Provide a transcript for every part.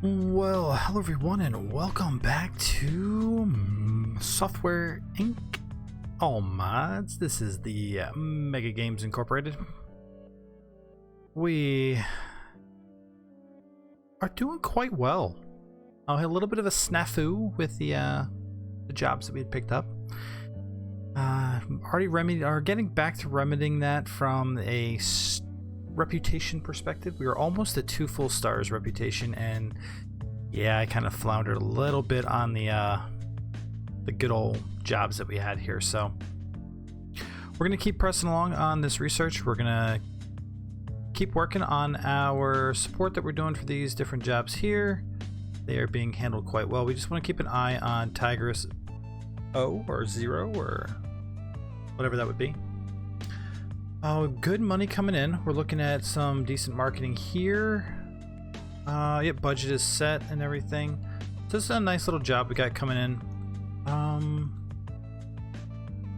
Well, hello everyone and welcome back to Software Inc. All Mods. This is the Mega Games Incorporated. We are doing quite well. I had a little bit of a snafu with the jobs that we had picked up. Are getting back to remedying that from a reputation perspective. We were almost at 2 full stars reputation, and yeah, I kind of floundered a little bit on the good old jobs that we had here. So we're gonna keep pressing along on this research. We're gonna keep working on our support that we're doing for these different jobs here. They are being handled quite well. We just want to keep an eye on Tigress O or 0 or whatever that would be. Good money coming in. We're looking at some decent marketing here. Yep, budget is set and everything. So this is a nice little job we got coming in.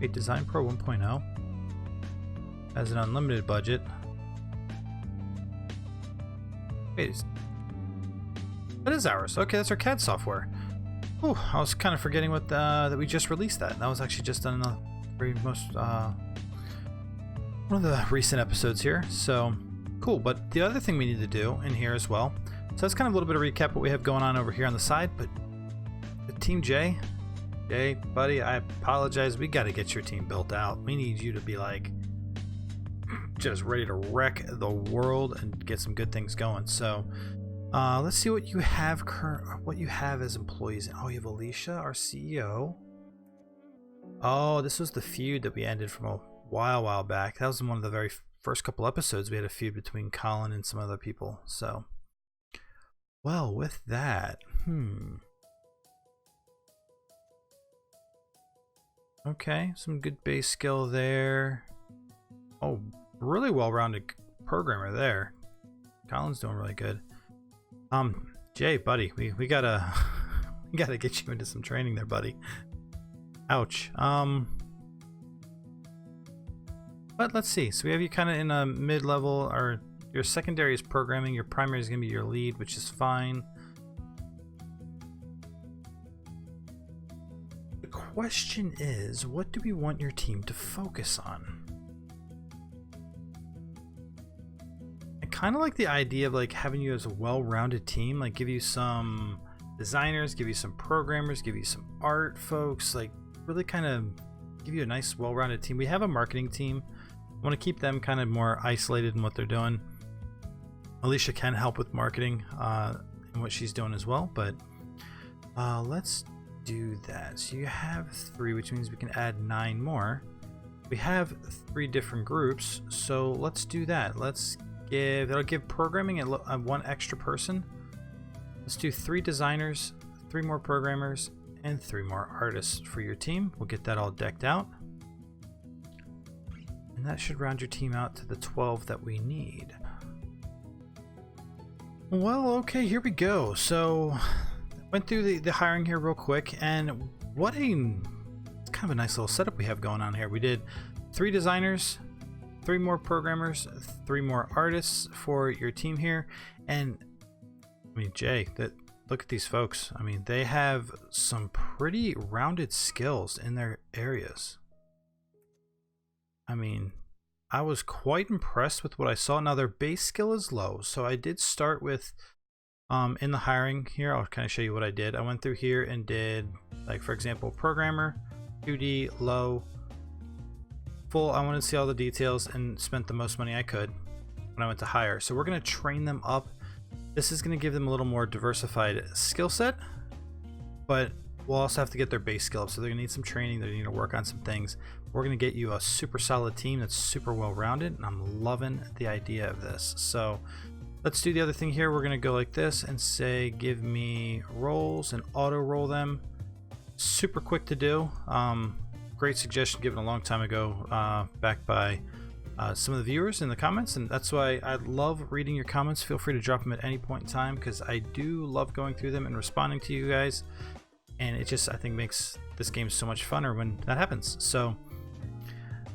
Wait, Design Pro 1.0 has an unlimited budget. Wait, that is ours. Okay, that's our CAD software. Oh, I was kind of forgetting what that we just released that. That was actually just done in the very most one of the recent episodes here. So cool. But the other thing we need to do in here as well. So that's kind of a little bit of recap what we have going on over here on the side. But the Team J, buddy, I apologize. We got to get your team built out. We need you to be like just ready to wreck the world and get some good things going. So let's see what you have as employees. Oh, you have Alicia, our CEO. Oh, this was the feud that we ended from a while back. That was in one of the very first couple episodes. We had a feud between Colin and some other people. So, well, with that, okay, some good base skill there. Oh, really well-rounded programmer there. Colin's doing really good. Jay, buddy, we gotta we gotta get you into some training there, buddy. Ouch. But let's see. So we have you kind of in a mid-level, or your secondary is programming, your primary is going to be your lead, which is fine. The question is, what do we want your team to focus on? I kind of like the idea of like having you as a well-rounded team, like give you some designers, give you some programmers, give you some art folks, like really kind of give you a nice well-rounded team. We have a marketing team. I want to keep them kind of more isolated in what they're doing. Alicia can help with marketing and what she's doing as well, but let's do that. So you have 3, which means we can add 9 more. We have 3 different groups, so let's do that. That'll give programming at 1 extra person. Let's do 3 designers, 3 more programmers, and 3 more artists for your team. We'll get that all decked out. And that should round your team out to the 12 that we need. Well, okay, here we go. So, went through the hiring here real quick, and it's kind of a nice little setup we have going on here. We did 3 designers, 3 more programmers, 3 more artists for your team here. And, I mean, Jay, look at these folks. I mean, they have some pretty rounded skills in their areas. I mean, I was quite impressed with what I saw. Now, their base skill is low, so I did start with, in the hiring here, I'll kind of show you what I did. I went through here and did, like, for example, programmer, 2D, low, full. I wanted to see all the details and spent the most money I could when I went to hire. So we're going to train them up. This is going to give them a little more diversified skill set, but we'll also have to get their base skill up. So they're going to need some training. They're going to need to work on some things. We're going to get you a super solid team that's super well rounded, and I'm loving the idea of this. So let's do the other thing here. We're going to go like this and say, give me roles and auto roll them. Super quick to do. Great suggestion given a long time ago, back by some of the viewers in the comments, and that's why I love reading your comments. Feel free to drop them at any point in time, because I do love going through them and responding to you guys, and it just, I think, makes this game so much funner when that happens. So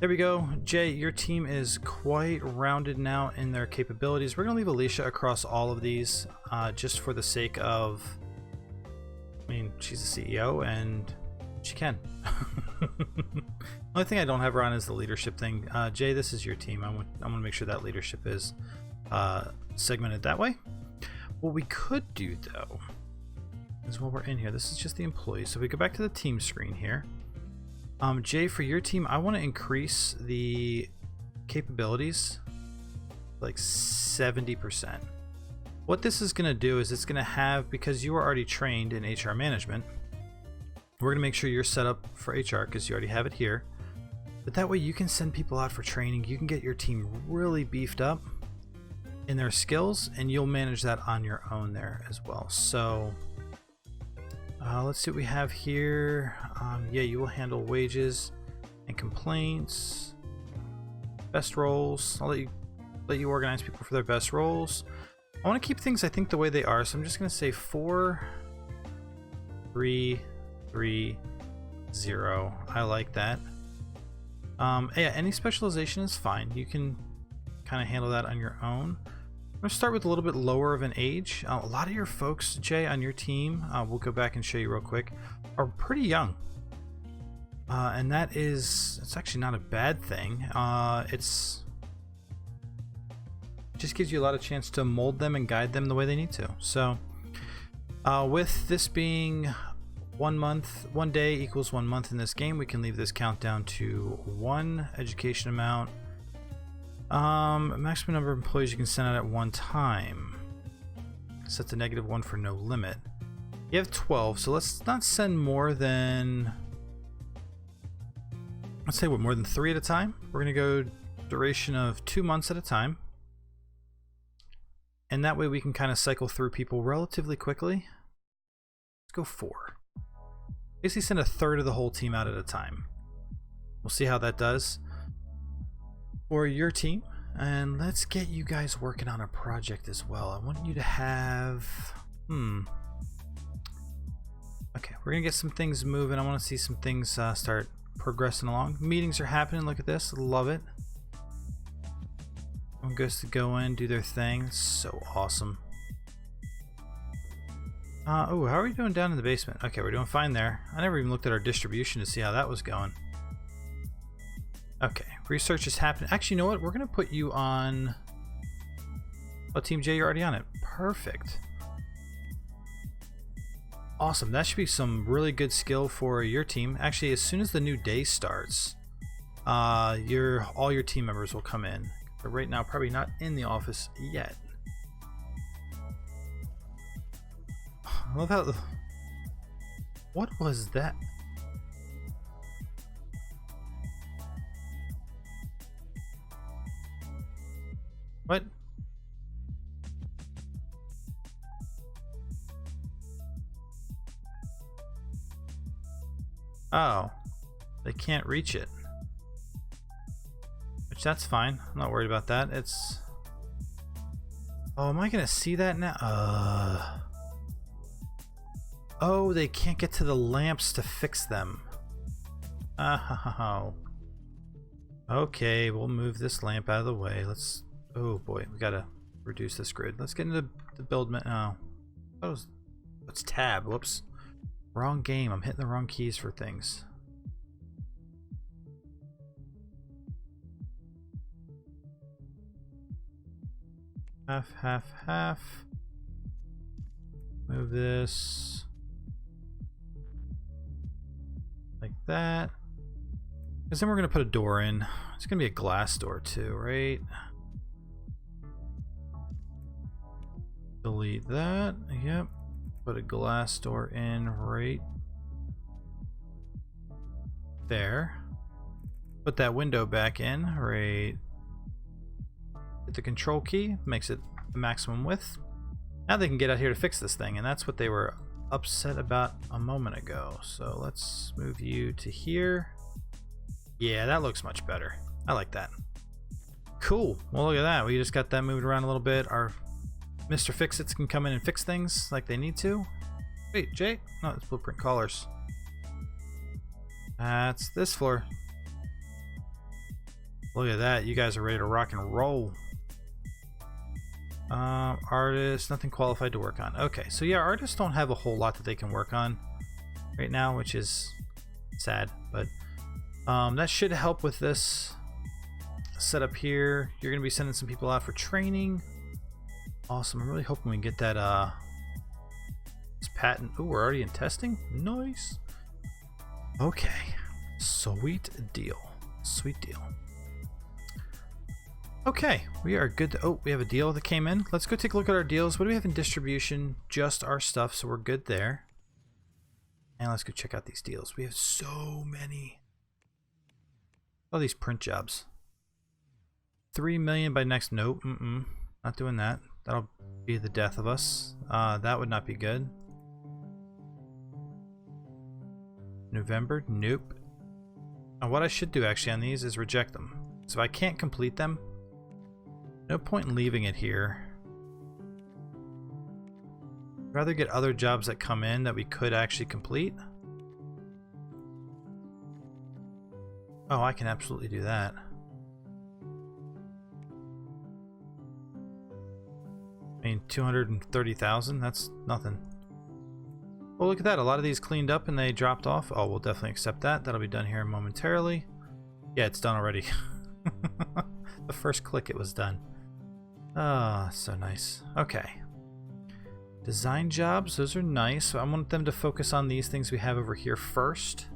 There we go. Jay, your team is quite rounded now in their capabilities. We're going to leave Alicia across all of these just for the sake of, I mean, she's the CEO and she can. Only thing I don't have her on is the leadership thing. Jay, this is your team. I'm going to make sure that leadership is segmented that way. What we could do, though, is while we're in here, this is just the employees. So if we go back to the team screen here. Jay, for your team, I want to increase the capabilities like 70%. What this is going to do is it's going to have, because you are already trained in HR management, we're going to make sure you're set up for HR because you already have it here. But that way you can send people out for training. You can get your team really beefed up in their skills, and you'll manage that on your own there as well. So let's see what we have here. Yeah, you will handle wages and complaints. Best roles. I'll let you organize people for their best roles. I want to keep things, I think, the way they are. So I'm just going to say 4, 3, 3, 0. I like that. Yeah, any specialization is fine. You can kind of handle that on your own. I'm going to start with a little bit lower of an age. A lot of your folks, Jay, on your team, we'll go back and show you real quick, are pretty young. And that is, it's actually not a bad thing. It just gives you a lot of chance to mold them and guide them the way they need to. So with this being 1 month, 1 day equals 1 month in this game, we can leave this countdown to 1 education amount. Maximum number of employees you can send out at one time. Set to -1 for no limit. You have 12, so let's not send more than, let's say, what, more than 3 at a time. We're gonna go duration of 2 months at a time, and that way we can kind of cycle through people relatively quickly. Let's go 4. Basically send 1/3 of the whole team out at a time. We'll see how that does for your team. And let's get you guys working on a project as well. I want you to have okay, we're gonna get some things moving. I want to see some things start progressing along. Meetings are happening. Look at this. Love it. Everyone goes to go in, do their thing. It's so awesome. Oh, how are we doing down in the basement? Okay, we're doing fine there. I never even looked at our distribution to see how that was going. Okay, research is happening. Actually, you know what? We're going to put you on... Oh, Team J, you're already on it. Perfect. Awesome. That should be some really good skill for your team. Actually, as soon as the new day starts, all your team members will come in. But right now, probably not in the office yet. I love how... What was that? What? Oh, they can't reach it. Which, that's fine. I'm not worried about that. It's... Oh, am I gonna see that now? Oh, they can't get to the lamps to fix them. Oh. Okay, we'll move this lamp out of the way. Let's... Oh boy, we gotta reduce this grid. Let's get into the build... Oh. What's tab? Whoops. Wrong game. I'm hitting the wrong keys for things. Half, half, half. Move this like that. Because then we're going to put a door in. It's going to be a glass door too, right? Delete that. Yep. Put a glass door in right there. Put that window back in right. Hit the control key. Makes it the maximum width. Now they can get out here to fix this thing, and that's what they were upset about a moment ago. So let's move you to here. Yeah, that looks much better. I like that. Cool. Well, look at that. We just got that moved around a little bit. Our Mr. Fix-Its can come in and fix things like they need to. Wait, Jay? No, it's blueprint callers. That's this floor. Look at that. You guys are ready to rock and roll. Artists, nothing qualified to work on. Okay, so yeah, artists don't have a whole lot that they can work on right now, which is sad, but that should help with this setup here. You're gonna be sending some people out for training. Awesome. I'm really hoping we can get that this patent. Oh, we're already in testing. Nice. Okay, sweet deal. Sweet deal. Okay, we are good to, oh, we have a deal that came in. Let's go take a look at our deals. What do we have in distribution? Just our stuff, so we're good there. And let's go check out these deals. We have so many. Oh, these print jobs. 3 million by next. Nope. Not doing that. That'll be the death of us. That would not be good. November. Nope. And what I should do actually on these is reject them. So if I can't complete them, no point in leaving it here. I'd rather get other jobs that come in that we could actually complete. Oh, I can absolutely do that. I mean, 230,000, that's nothing. Well, look at that. A lot of these cleaned up and they dropped off. Oh, we'll definitely accept that. That'll be done here momentarily. Yeah, it's done already. The first click, it was done. Ah, oh, so nice. Okay. Design jobs, those are nice. So I want them to focus on these things we have over here first.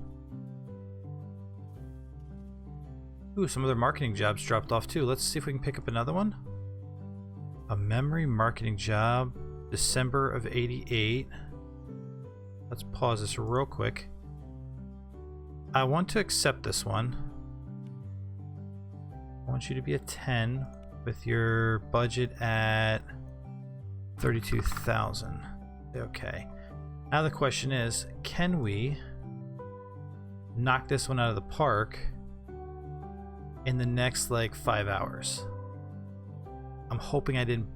Ooh, some other marketing jobs dropped off too. Let's see if we can pick up another one. A memory marketing job, December of 88. Let's pause this real quick. I want to accept this one. I want you to be a 10 with your budget at 32,000. Okay. Now the question is, can we knock this one out of the park in the next like 5 hours? I'm hoping I didn't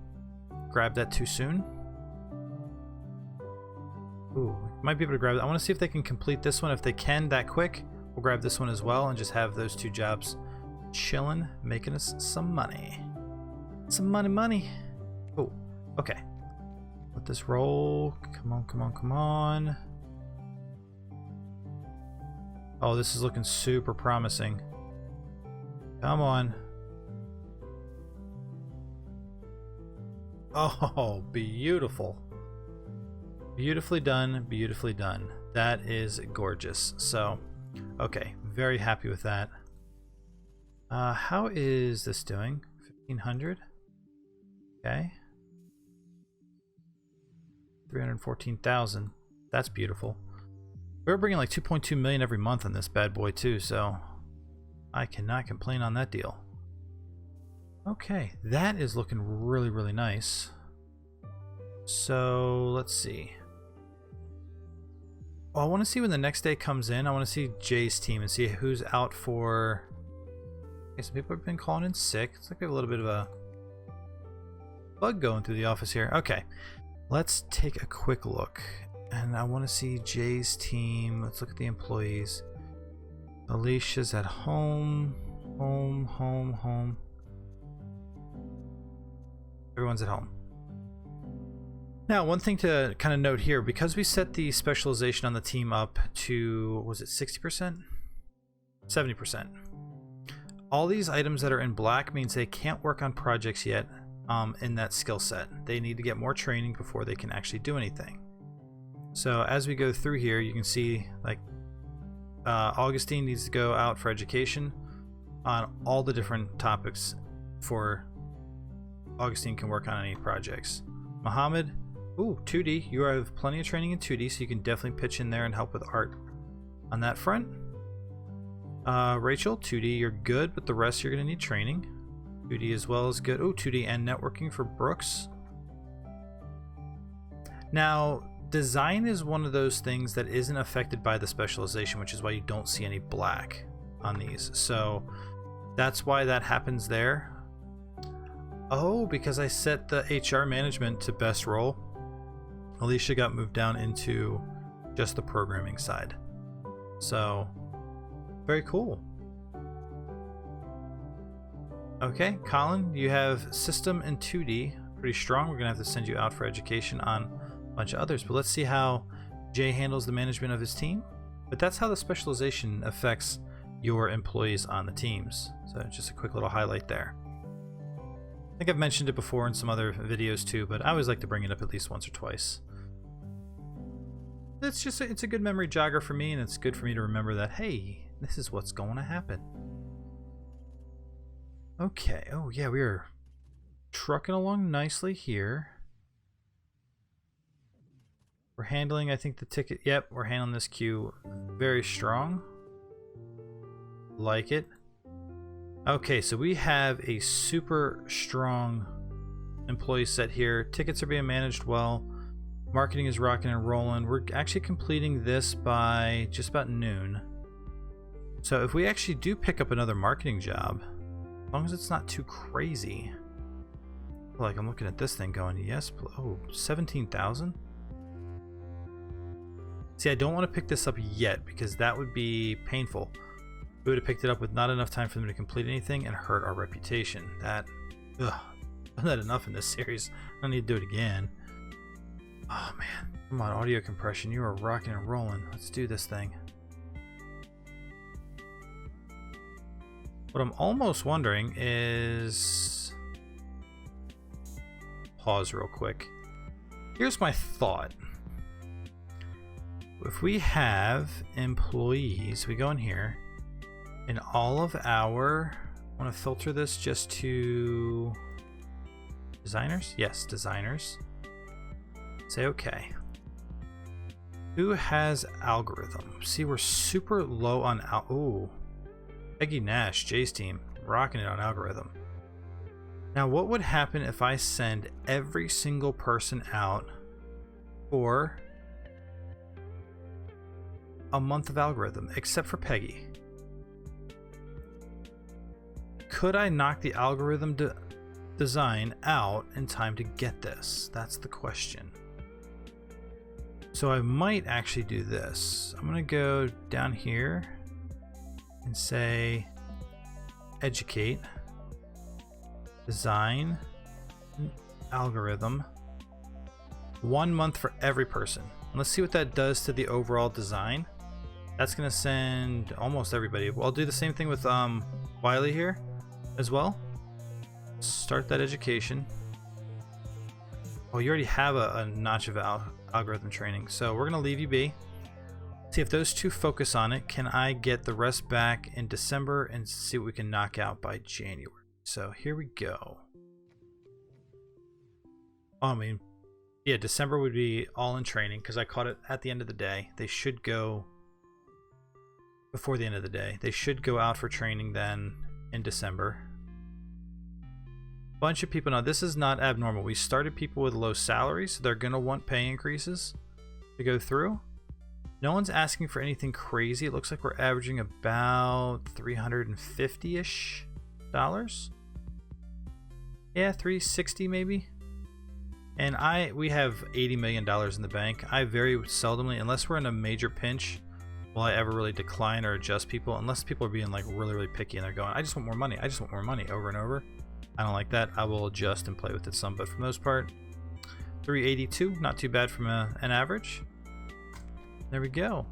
grab that too soon. Ooh, might be able to grab it. I want to see if they can complete this one. If they can that quick, we'll grab this one as well and just have those two jobs chilling, making us some money. Some money. Oh, okay. Let this roll. Come on. Oh, this is looking super promising. Come on. Oh, beautiful. Beautifully done, beautifully done. That is gorgeous. So, okay, very happy with that. How is this doing? 1,500? Okay. 314,000. That's beautiful. We're bringing like 2.2 million every month on this bad boy too, so I cannot complain on that deal. Okay, that is looking really, really nice. So let's see. Oh, I want to see when the next day comes in. I want to see Jay's team and see who's out for. Okay, some people have been calling in sick. It's like we have a little bit of a bug going through the office here. Okay, let's take a quick look. And I want to see Jay's team. Let's look at the employees. Alicia's at home. Home. Everyone's at home. Now, one thing to kind of note here, because we set the specialization on the team up to, was it 60%? 70%. All these items that are in black means they can't work on projects yet in that skill set. They need to get more training before they can actually do anything. So as we go through here, you can see like Augustine needs to go out for education on all the different topics for Augustine can work on any projects. Muhammad, ooh, 2D. You have plenty of training in 2D, so you can definitely pitch in there and help with art on that front. Rachel, 2D, you're good, but the rest you're going to need training. 2D as well is good. Oh, 2D and networking for Brooks. Now, design is one of those things that isn't affected by the specialization, which is why you don't see any black on these. So that's why that happens there. Oh, because I set the HR management to best role. Alicia got moved down into just the programming side. So, very cool. Okay, Colin, you have system and 2D. Pretty strong. We're going to have to send you out for education on a bunch of others. But let's see how Jay handles the management of his team. But that's how the specialization affects your employees on the teams. So just a quick little highlight there. I think I've mentioned it before in some other videos too, but I always like to bring it up at least once or twice. It's a good memory jogger for me, and it's good for me to remember that, hey, this is what's going to happen. Okay, oh yeah, we are trucking along nicely here. We're handling, I think, the ticket. Yep, we're handling this queue very strong. Like it. Okay, so we have a super strong employee set here. Tickets are being managed well. Marketing is rocking and rolling. We're actually completing this by just about noon. So if we actually do pick up another marketing job, as long as it's not too crazy. Like, I'm looking at this thing going, yes, oh, 17,000? See, I don't want to pick this up yet because that would be painful. We would have picked it up with not enough time for them to complete anything and hurt our reputation. That, ugh, I've done that enough in this series. I don't need to do it again. Oh man, come on, audio compression, you are rocking and rolling. Let's do this thing. What I'm almost wondering is... Pause real quick. Here's my thought. If we have employees, we go in here, and all of our... I want to filter this just to... Designers? Yes, designers. Say okay. Who has algorithm? See, we're super low on ooh. Peggy Nash, Jay's team, rocking it on algorithm. Now, what would happen if I send every single person out for a month of algorithm, except for Peggy? Could I knock the algorithm design out in time to get this? That's the question. So I might actually do this. I'm gonna go down here and say educate, design, algorithm, 1 month for every person. And let's see what that does to the overall design. That's gonna send almost everybody. Well, I'll do the same thing with Wiley here as well. Start that education. Well, you already have a notch of algorithm training, so we're gonna leave you be. See if those two focus on it. Can I get the rest back in December and see what we can knock out by January? So here we go. Oh, I mean, yeah, December would be all in training because I caught it at the end of the day. They should go before the end of the day. They should go out for training then in December. Bunch of people. Now, this is not abnormal. We started people with low salaries, so they're going to want pay increases to go through. No one's asking for anything crazy. It looks like we're averaging about $350-ish. Yeah, $360 maybe. And we have $80 million in the bank. I very seldomly, unless we're in a major pinch, will I ever really decline or adjust people, unless people are being like really, really picky and they're going, I just want more money. I just want more money over and over. I don't like that. I will adjust and play with it some, but for the most part, 382, not too bad from an average. There we go.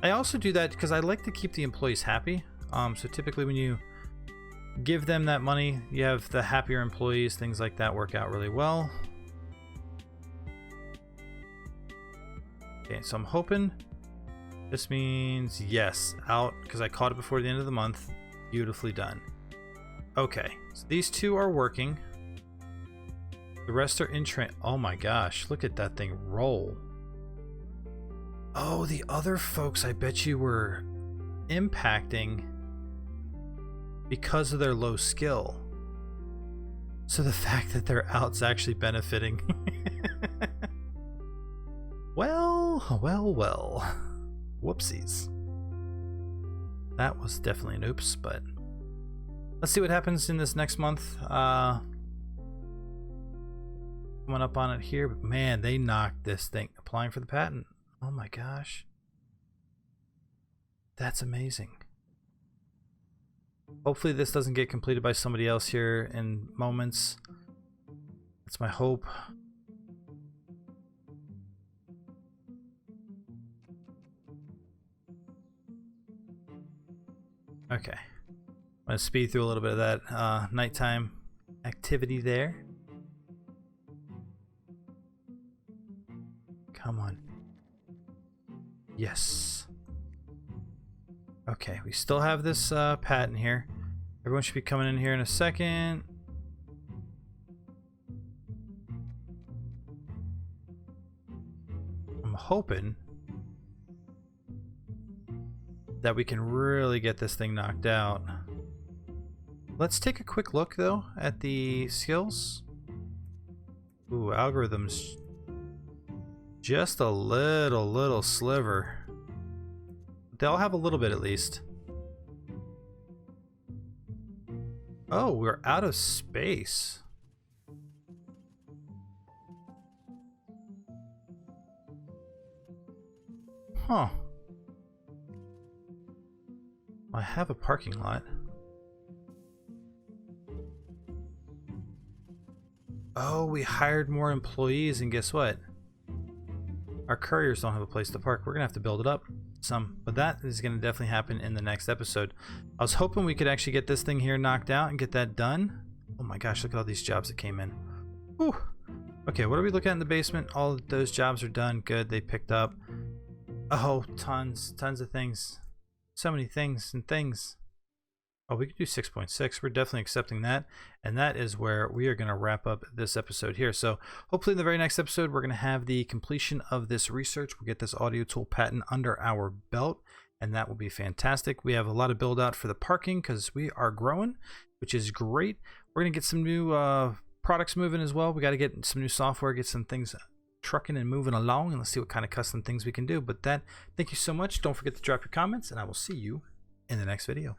I also do that because I like to keep the employees happy. So typically when you give them that money, you have the happier employees, things like that work out really well. Okay, so I'm hoping this means yes, out, because I caught it before the end of the month. Beautifully done. Okay, so these two are working. The rest are in train. Oh my gosh, look at that thing roll. Oh, the other folks I bet you were impacting because of their low skill. So the fact that they're out's actually benefiting. Well. Whoopsies. That was definitely an oops, but let's see what happens in this next month. Coming up on it here, but man, they knocked this thing. Applying for the patent. Oh my gosh. That's amazing. Hopefully this doesn't get completed by somebody else here in moments. That's my hope. Okay. I'm going to speed through a little bit of that nighttime activity there. Come on. Yes. Okay, we still have this patent here. Everyone should be coming in here in a second. I'm hoping that we can really get this thing knocked out. Let's take a quick look though at the skills. Ooh, algorithms. Just a little sliver. They'll have a little bit at least. Oh, we're out of space. Huh. I have a parking lot. Oh, we hired more employees, and guess what? Our couriers don't have a place to park. We're gonna have to build it up some, but that is gonna definitely happen in the next episode. I was hoping we could actually get this thing here knocked out and get that done. Oh my gosh, look at all these jobs that came in. Whew. Okay, what do we look at in the basement? All of those jobs are done. Good, they picked up. Oh, tons of things. So many things and things. Oh, we could do 6.6. We're definitely accepting that. And that is where we are going to wrap up this episode here. So hopefully in the very next episode, we're going to have the completion of this research. We'll get this audio tool patent under our belt, and that will be fantastic. We have a lot of build out for the parking because we are growing, which is great. We're going to get some new products moving as well. We got to get some new software, get some things trucking and moving along, and let's see what kind of custom things we can do. But that, thank you so much. Don't forget to drop your comments, and I will see you in the next video.